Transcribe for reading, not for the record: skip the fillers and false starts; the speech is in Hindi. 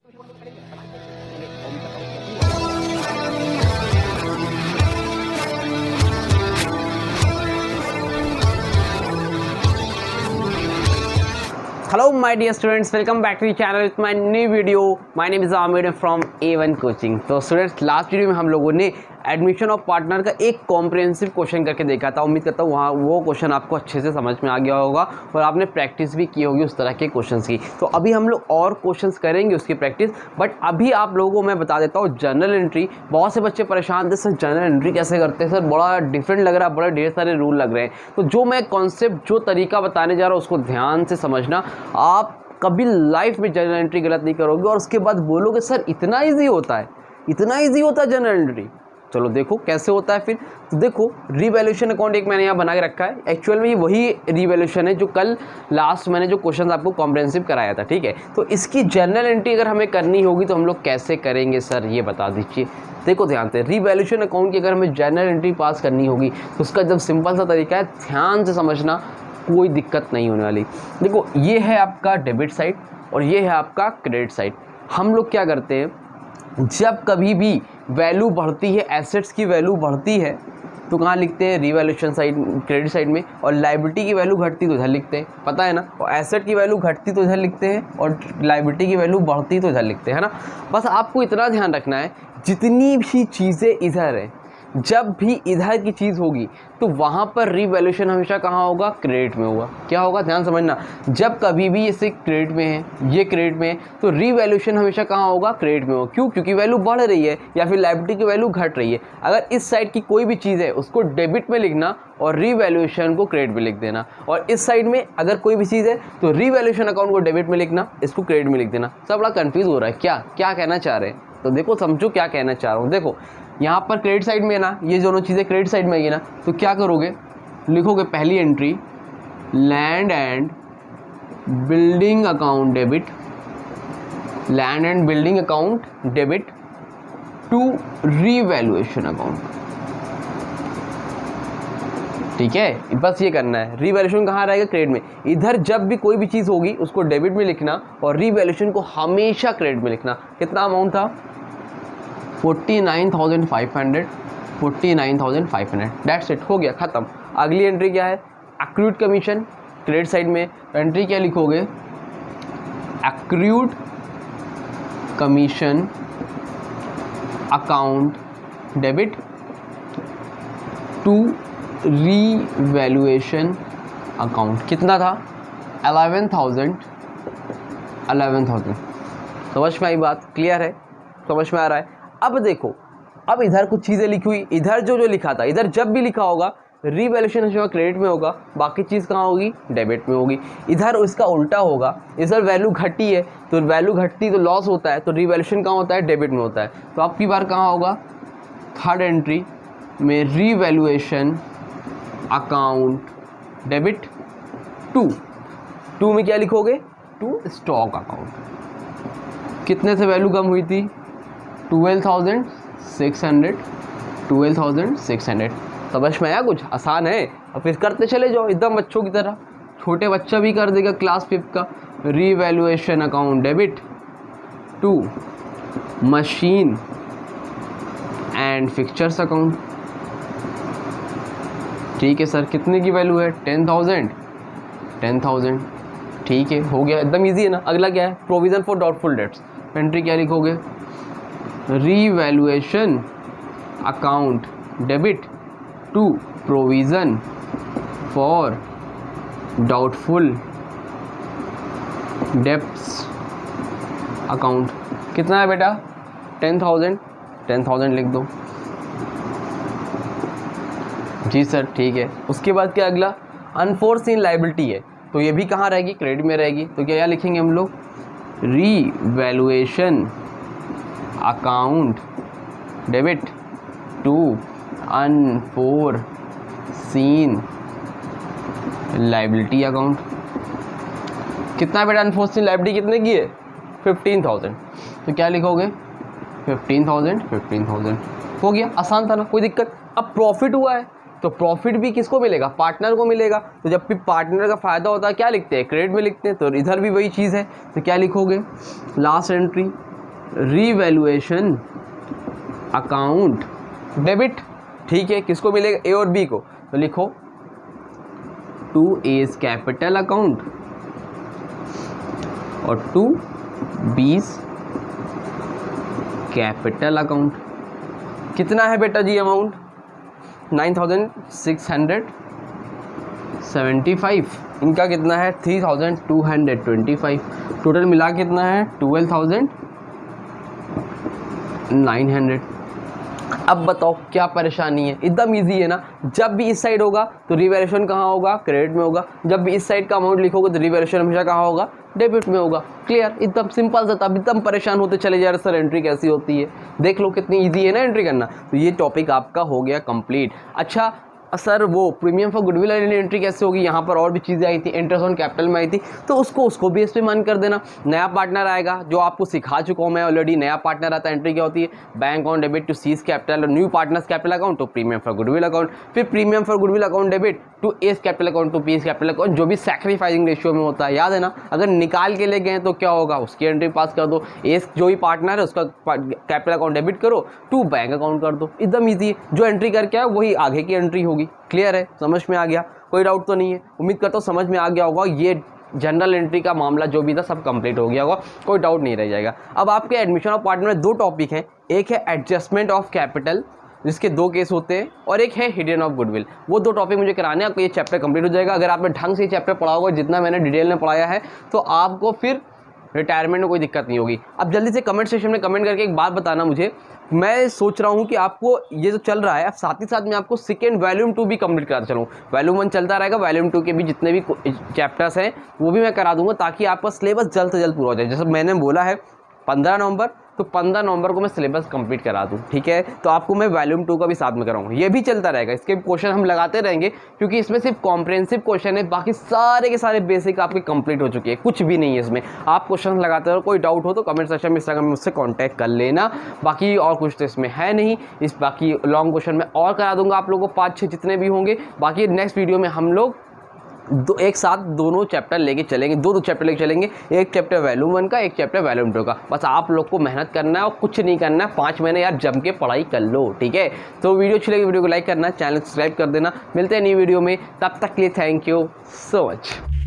Hello my dear students, welcome back to the channel with my new video. My name is Amir from A1 Coaching. तो स्टूडेंट्स लास्ट वीडियो में हम लोगों ने एडमिशन ऑफ पार्टनर का एक कॉम्प्रिहेंसिव क्वेश्चन करके देखा था। उम्मीद करता हूँ वहाँ वो क्वेश्चन आपको अच्छे से समझ में आ गया होगा और आपने प्रैक्टिस भी की होगी उस तरह के क्वेश्चंस की। तो अभी हम लोग और क्वेश्चंस करेंगे उसकी प्रैक्टिस, बट अभी आप लोगों को मैं बता देता हूँ जनरल एंट्री। बहुत से बच्चे परेशान थे सर जनरल एंट्री कैसे करते हैं, सर बड़ा डिफरेंट लग रहा है, बड़े ढेर सारे रूल लग रहे हैं। तो जो मैं कॉन्सेप्ट जो तरीका बताने जा रहा हूँ उसको ध्यान से समझना। आप कभी लाइफ में जनरल एंट्री गलत नहीं करोगे और उसके बाद बोलोगे सर इतना ईजी होता है, इतना ईजी होता है जनरल एंट्री। चलो देखो कैसे होता है फिर। तो देखो रीवैल्यूएशन अकाउंट एक मैंने यहाँ बना के रखा है। एक्चुअल में ये वही रीवैल्यूएशन है जो कल लास्ट मैंने जो क्वेश्चन आपको कॉम्प्रिहेंसिव कराया था, ठीक है। तो इसकी जनरल एंट्री अगर हमें करनी होगी तो हम लोग कैसे करेंगे सर, ये बता दीजिए। देखो ध्यान से, रीवैल्यूएशन अकाउंट की अगर हमें जनरल एंट्री पास करनी होगी तो उसका जब सिंपल सा तरीका है, ध्यान से समझना, कोई दिक्कत नहीं होने वाली। देखो ये है आपका डेबिट साइड और ये है आपका क्रेडिट साइड। हम लोग क्या करते हैं, जब कभी भी वैल्यू बढ़ती है, एसेट्स की वैल्यू बढ़ती है तो कहाँ लिखते हैं, रीवैल्यूएशन साइड क्रेडिट साइड में, और लायबिलिटी की वैल्यू घटती तो इधर लिखते हैं, पता है ना। और एसेट की वैल्यू घटती तो इधर लिखते हैं और लायबिलिटी की वैल्यू बढ़ती तो इधर लिखते हैं, है ना। बस आपको इतना ध्यान रखना है, जितनी भी चीज़ें इधर हैं, जब भी इधर की चीज़ होगी तो वहाँ पर रीवैल्यूएशन हमेशा कहाँ होगा, क्रेडिट में होगा। क्या होगा, ध्यान समझना। जब कभी भी इसे क्रेडिट में है, ये क्रेडिट में है, तो रीवैल्यूएशन हमेशा कहाँ होगा, क्रेडिट में होगा। क्यों, क्योंकि वैल्यू बढ़ रही है या फिर लायबिलिटी की वैल्यू घट रही है। अगर इस साइड की कोई भी चीज़ है उसको डेबिट में लिखना और रीवैल्यूएशन को क्रेडिट में लिख देना, और इस साइड में अगर कोई भी चीज़ है तो रीवैल्यूएशन अकाउंट को डेबिट में लिखना, इसको क्रेडिट में लिख देना। सब बड़ा कन्फ्यूज़ हो रहा है, क्या कहना चाह रहे हैं। तो देखो समझो क्या कहना चाह रहा हूँ। देखो यहाँ पर क्रेडिट साइड में है ना, ये दोनों चीज़ें क्रेडिट साइड में आएगी ना, तो क्या करोगे, लिखोगे पहली entry land and building account debit, land and building account debit to revaluation account. ठीक है, बस ये करना है। रीवैल्यूएशन कहाँ रहेगा, क्रेडिट में। इधर जब भी कोई भी चीज़ होगी उसको डेबिट में लिखना और रीवैल्यूएशन को हमेशा क्रेडिट में लिखना। कितना अमाउंट था, 49,500, 49,500, दैट्स इट, हो गया, ख़त्म। अगली एंट्री क्या है, एक्रूड कमीशन, क्रेडिट साइड में एंट्री क्या लिखोगे, accrued commission account debit to revaluation account. कितना था, 11,000। समझ में आई बात, क्लियर है, समझ में आ रहा है। अब देखो, अब इधर कुछ चीज़ें लिखी हुई, इधर जो लिखा था, इधर जब भी लिखा होगा रीवैल्यूएशन जो क्रेडिट में होगा, बाकी चीज़ कहाँ होगी, डेबिट में होगी। इधर इसका उल्टा होगा, इधर वैल्यू घटी है तो वैल्यू घटती तो लॉस होता है, तो रीवैल्यूएशन कहाँ होता है, डेबिट में होता है। तो आपकी बार कहाँ होगा, थर्ड एंट्री में रीवैल्यूएशन अकाउंट डेबिट टू में क्या लिखोगे, टू स्टॉक अकाउंट। कितने से वैल्यू कम हुई थी, 12,600, 12,600। समझ में आया, कुछ आसान है। अब फिर करते चले जाओ एकदम बच्चों की तरह, छोटे बच्चा भी कर देगा क्लास 5 का। Revaluation account debit to machine and fixtures account. ठीक है सर, कितने की वैल्यू है, 10,000। ठीक है, हो गया, एकदम इजी है ना। अगला क्या है, provision for doubtful debts. Entry क्या लिखोगे, revaluation account debit to provision for doubtful debts account. कितना है बेटा, 10,000 लिख दो। जी सर, ठीक है। उसके बाद क्या अगला, अनफोर्सीन लायबिलिटी है, तो ये भी कहाँ रहेगी, क्रेडिट में रहेगी। तो क्या लिखेंगे हम लोग, revaluation account debit to unforeseen liability account. कितना बेटा, अनफोर्सीन लायबिलिटी कितने की है, 15,000। तो क्या लिखोगे, 15,000। हो गया, आसान था ना, कोई दिक्कत। अब प्रॉफिट हुआ है तो प्रॉफिट भी किसको मिलेगा, पार्टनर को मिलेगा। तो जब भी पार्टनर का फ़ायदा होता है क्या लिखते हैं, क्रेडिट में लिखते हैं। तो इधर भी वही चीज़ है, तो क्या लिखोगे, last entry revaluation account debit, ठीक है, किसको मिलेगा, ए और बी को, तो लिखो 2A's कैपिटल अकाउंट और 2B's कैपिटल अकाउंट। कितना है बेटा जी अमाउंट, 9675, इनका कितना है 3225, टोटल मिला कितना है 12900। अब बताओ क्या परेशानी है, एकदम इजी है ना। जब भी इस साइड होगा तो रिवैल्यूएशन कहाँ होगा, क्रेडिट में होगा। जब भी इस साइड का अमाउंट लिखोगे तो रिवैल्यूएशन हमेशा कहाँ होगा, डेबिट में होगा। क्लियर, एकदम सिंपल सा। तब एकदम परेशान होते चले जा रहे सर एंट्री कैसी होती है, देख लो कितनी इजी है ना एंट्री करना। तो ये टॉपिक आपका हो गया कंप्लीट। अच्छा सर वो प्रीमियम फॉर गुडविल एंट्री कैसे होगी, यहाँ पर और भी चीज़ें आई थी, इंटरेस्ट ऑन कैपिटल में आई थी, तो उसको भी इस पे मान कर देना। नया पार्टनर आएगा जो आपको सिखा चुका हूँ मैं ऑलरेडी, नया पार्टनर आता है, एंट्री क्या होती है, bank on debit to C's capital, new partner's capital account to premium for goodwill account, फिर premium for goodwill account debit to A's capital account to B's capital account, जो भी सैक्रिफाइसिंग रेशियो में होता है, याद है ना। अगर निकाल के ले गए तो क्या होगा, उसकी एंट्री पास कर दो, एस जो भी पार्टनर है उसका कैपिटल अकाउंट डेबिट करो, टू बैंक अकाउंट कर दो, एकदम ईजी है। जो एंट्री करके आए वही आगे की एंट्री होगी। क्लियर है, समझ में आ गया, कोई डाउट तो नहीं है, उम्मीद करता हूँ समझ में आ गया होगा। ये जनरल एंट्री का मामला जो भी था सब कंप्लीट हो गया होगा, कोई डाउट नहीं रह जाएगा। अब आपके एडमिशन ऑफ पार्टनर में दो टॉपिक हैं, एक है एडजस्टमेंट ऑफ कैपिटल जिसके दो केस होते हैं, और एक है हिडन ऑफ गुडविल। वो दो टॉपिक मुझे कराने हैं, आपको ये चैप्टर कंप्लीट हो जाएगा। अगर आपने ढंग से ये चैप्टर पढ़ा होगा जितना मैंने डिटेल में पढ़ाया है, तो आपको फिर रिटायरमेंट में कोई दिक्कत नहीं होगी। अब जल्दी से कमेंट सेक्शन में कमेंट करके एक बात बताना मुझे, मैं सोच रहा हूँ कि आपको ये जो चल रहा है, अब साथ ही साथ मैं आपको सेकेंड वॉल्यूम 2 भी कंप्लीट कराता चलूँ। वॉल्यूम 1 चलता रहेगा, वॉल्यूम 2 के भी जितने भी चैप्टर्स हैं वो भी मैं करा दूंगा, ताकि आपका सिलेबस जल्द से जल्द पूरा हो जाए। जैसे मैंने बोला है 15 नवंबर, तो 15 नवंबर को मैं सिलेबस कंप्लीट करा दूँ, ठीक है। तो आपको मैं वॉल्यूम 2 का भी साथ में कराऊंगा, ये भी चलता रहेगा, इसके क्वेश्चन हम लगाते रहेंगे, क्योंकि इसमें सिर्फ कॉम्प्रिहेंसिव क्वेश्चन है, बाकी सारे के सारे बेसिक आपके कंप्लीट हो चुके हैं, कुछ भी नहीं है इसमें। आप क्वेश्चन लगाते रहो, कोई डाउट हो तो कमेंट सेक्शन में इंस्टाग्राम में मुझसे कॉन्टैक्ट कर लेना। बाकी और कुछ तो इसमें है नहीं, इस बाकी लॉन्ग क्वेश्चन में और करा दूंगा आप लोगों को 5-6 जितने भी होंगे। बाकी नेक्स्ट वीडियो में हम लोग एक साथ दोनों चैप्टर लेके चलेंगे, दो चैप्टर लेके चलेंगे, एक चैप्टर वॉल्यूम 1 का, एक चैप्टर वॉल्यूम 2 का। बस आप लोग को मेहनत करना है और कुछ नहीं करना है, 5 महीने यार जम के पढ़ाई कर लो, ठीक है। तो वीडियो अच्छी लगी वीडियो को लाइक करना, चैनल सब्सक्राइब कर देना। मिलते हैं नई वीडियो में, तब तक के लिए थैंक यू सो मच।